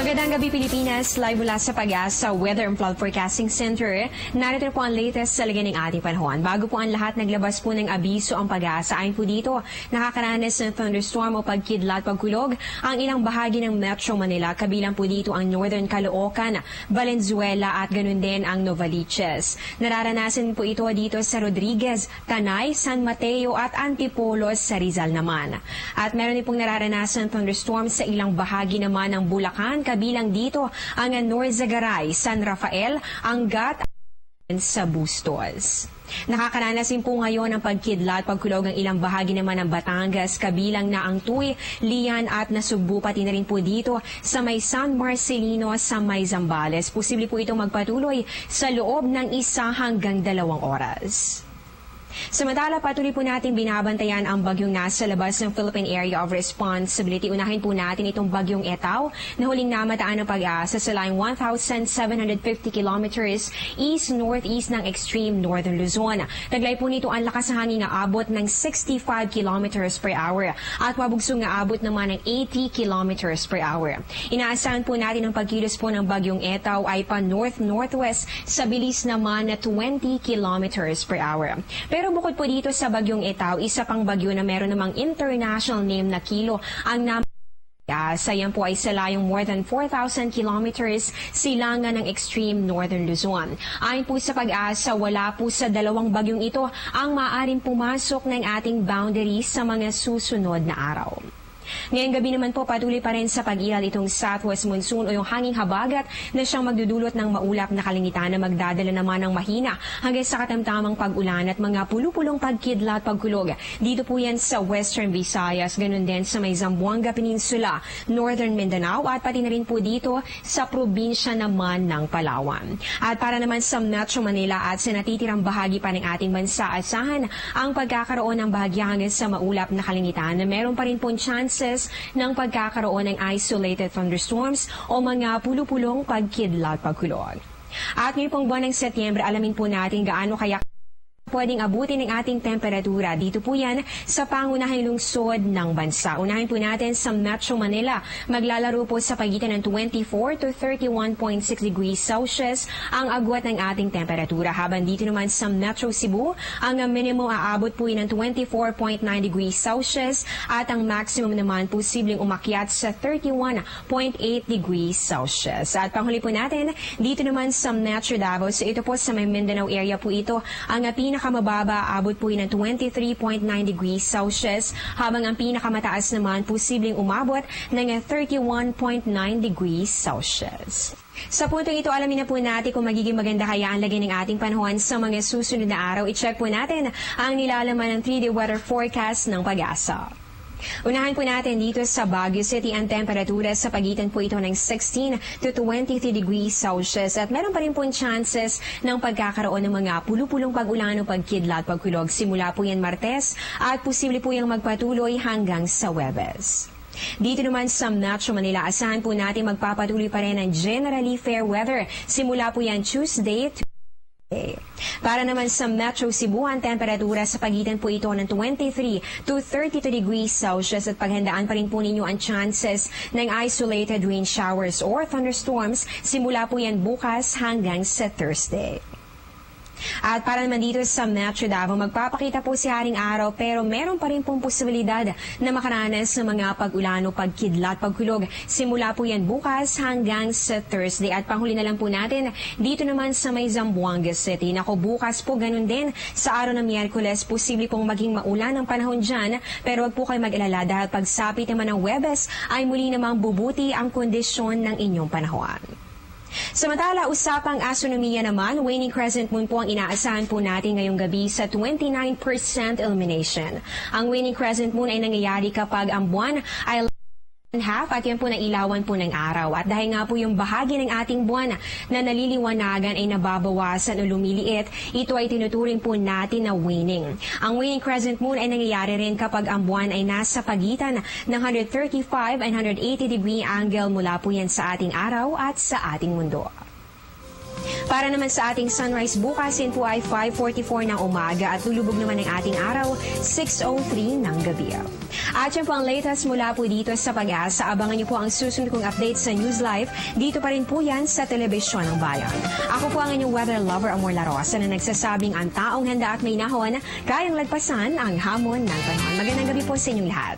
Magandang gabi Pilipinas, live mula sa Pag-asa Weather and Flood Forecasting Center. Narito po ang latest sa lagay ng ating panahon. Bago po ang lahat, naglabas po ng abiso ang Pag-asa. Ayon po dito, nakakaranas ng thunderstorm o pagkidlat, pagkulog ang ilang bahagi ng Metro Manila. Kabilang po dito ang Northern Caloocan, Valenzuela at ganun din ang Novaliches. Nararanasan po ito dito sa Rodriguez, Tanay, San Mateo at Antipolos sa Rizal naman. At meron din pong nararanasan thunderstorm sa ilang bahagi naman ng Bulacan. Kabilang dito ang Norzagaray, San Rafael, Angat sa Bustos. Nakakaranas din po ngayon ng pagkidlat, pagkulog ng ilang bahagi naman ng Batangas, kabilang na ang Tuy, Lian at Nasugbu, pati na rin po dito sa may San Marcelino sa may Zambales. Posible po itong magpatuloy sa loob ng 1 hanggang 2 oras. Samantala, patuloy po natin binabantayan ang bagyong nasa labas ng Philippine Area of Responsibility. Unahin po natin itong bagyong Etaw na huling namataan ng Pag-asa sa line 1,750 kilometers east-northeast ng extreme northern Luzon. Taglay po nito ang lakas ng hangin na abot ng 65 kilometers per hour at mabugsong na abot naman ng 80 kilometers per hour. Inaasahan po natin ang pagkilos po ng bagyong Etaw ay pa north-northwest sa bilis naman na 20 kilometers per hour. Pero bukod po dito sa bagyong Etaw, isa pang bagyo na meron namang international name na Kilo ang Sayan po ay sa layong more than 4,000 kilometers silangan ng extreme northern Luzon. Ayon po sa Pag-asa, wala po sa dalawang bagyong ito ang maaaring pumasok ng ating boundaries sa mga susunod na araw. Ngayong gabi naman po patuloy pa rin sa pag-ilal itong southwest monsoon o yung hanging habagat na siyang magdudulot ng maulap na kalangitan na magdadala naman ng mahina hanggang sa katamtamang pag-ulan at mga pulupulong pagkidlat, pagkulog. Dito po yan sa Western Visayas, ganun din sa may Zamboanga Peninsula, Northern Mindanao at pati na rin po dito sa probinsya naman ng Palawan. At para naman sa Metro Manila at sa natitirang bahagi pa ng ating bansa, asahan ang pagkakaroon ng bahagya hanggang sa maulap na kalangitan na meron pa rin po chances ng pagkakaroon ng isolated thunderstorms o mga pulupulong pagkidlat, pagkulog. At ngayong pong buwan ng Setyembre, alamin po natin gaano kaya pwedeng abutin ng ating temperatura. Dito po yan sa pangunahing lungsod ng bansa. Unahin po natin sa Metro Manila. Maglalaro po sa pagitan ng 24 to 31.6 degrees Celsius ang agwat ng ating temperatura. Habang dito naman sa Metro Cebu, ang minimum aabot po yan ng 24.9 degrees Celsius at ang maximum naman posibleng umakyat sa 31.8 degrees Celsius. At panghuli po natin, dito naman sa Metro Davao, so ito po sa may Mindanao area po ito, ang pinakamababa abot po yun ng 23.9 degrees Celsius habang ang pinakamataas naman posibleng umabot ng 31.9 degrees Celsius. Sa puntong ito, alamin na po natin kung magiging maganda kaya ang lagay ng ating panahon sa mga susunod na araw. I-check po natin ang nilalaman ng 3-day weather forecast ng Pag-asa. Unahan po natin dito sa Baguio City ang temperatura sa pagitan po ito ng 16 to 23 degrees Celsius at meron pa rin po chances ng pagkakaroon ng mga pulupulong pag-ulan o pagkidlat, pagkulog. Simula po yan Martes at posible po yung magpatuloy hanggang sa Huwebes. Dito naman sa Metro Manila, asahan po natin magpapatuloy pa rin ang generally fair weather. Simula po yan Tuesday to Para naman sa Metro Cebu, ang temperatura sa pagitan po ito ng 23 to 32 degrees Celsius at paghandaan pa rin po ninyo ang chances ng isolated rain showers or thunderstorms simula po yan bukas hanggang sa Thursday. At para naman dito sa Metro Davao, magpapakita po si Haring Araw pero meron pa rin pong posibilidad na makaranas ng mga pag-ulan o pagkidlat, pagkulog. Simula po yan bukas hanggang sa Thursday. At panghuli na lang po natin, dito naman sa may Zamboanga City. Nako, bukas po ganun din sa araw ng Miyerkules, posible pong maging maulan ang panahon dyan. Pero wag po kayo mag-alala dahil pagsapit naman ng Huwebes ay muli namang bubuti ang kondisyon ng inyong panahon. Samantala, usapang astronomiya naman, waning crescent moon po ang inaasahan po natin ngayong gabi sa 29% illumination. Ang waning crescent moon ay nangyayari kapag ang buwan ay half at yan po nailawan po ng araw. At dahil nga po yung bahagi ng ating buwan na naliliwanagan ay nababawasan o lumiliit, ito ay tinuturing po natin na waning. Ang waning crescent moon ay nangyayari rin kapag ang buwan ay nasa pagitan ng 135 and 180 degree angle mula po yan sa ating araw at sa ating mundo. Para naman sa ating sunrise bukas, yun po ay 5:44 ng umaga at lulubog naman ang ating araw 6:03 ng gabi. At yan po ang latest mula po dito sa Pag-asa. Abangan niyo po ang susunod kong update sa News Live. Dito pa rin po yan sa Telebisyon ng Bayan. Ako po ang inyong weather lover, Amor Larosa, na nagsasabing ang taong handa at may nahon, kayang lagpasan ang hamon ng panahon. Magandang gabi po sa inyong lahat.